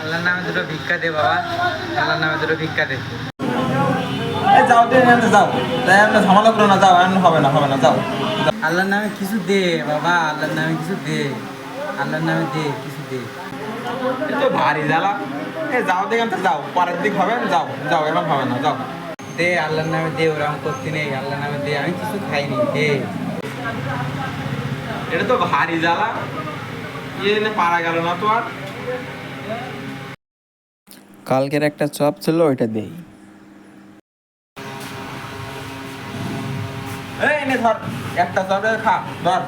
আল্লাহর নামে দুটো ভিক্ষা দে বাবা, আল্লাহর নামে দুটো ভিক্ষা দে। যাও দে, যাও, তাই আমরা ঝামেলা করো না, যাও, হবে না, হবে না, যাও। আল্লাহর নামে কিছু দে বাবা, আল্লাহর নামে কিছু দে, আল্লাহর নামে দে কিছু দে। এ তো ভারী জ্বালা। যাও দেখেন তো, যাও, পরের দিক হবে, যাও, যাও, এরকম হবে না, যাও। দে আল্লাহর নামে দে, ওরকম করতে নেই, আল্লাহর নামে দে, আমি কিছু খাইনি, দে। এটা তো ভারী জ্বালা, এনে পারা গেল না তো আর। কালকের একটা চপ ছিল, ওইটা দেই। এই এনে ধর, একটা চপে খা, ধর।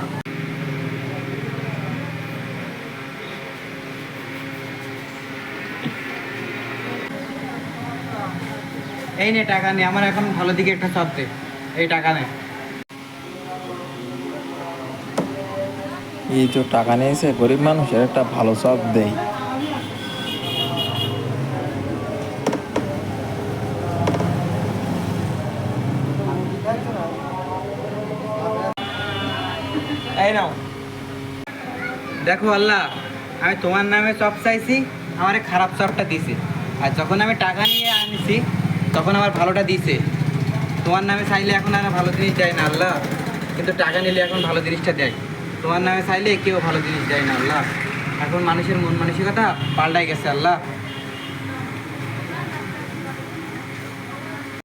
এই নে টাকা নে, আমার এখন ভালো দিকে একটা চপ দে, এই টাকা নে। এই তো টাকা নিয়েছে, গরিব মানুষের একটা ভালো চপ দেই। এই নাও। দেখো আল্লাহ, আমি তোমার নামে চপ চাইছি, আমার এই খারাপ চপটা দিছে, আর যখন আমি টাকা নিয়ে আনছি তখন আমার ভালোটা দিছে। তোমার নামে চাইলে এখন আর ভালো জিনিস দেয় না আল্লাহ, কিন্তু টাকা নিলে এখন ভালো জিনিসটা দেয়। তোমার নামে চাইলে কেউ ভালো জিনিস দেয় না আল্লাহ, এখন মানুষের মন মানসিকতা পাল্টাই গেছে আল্লাহ।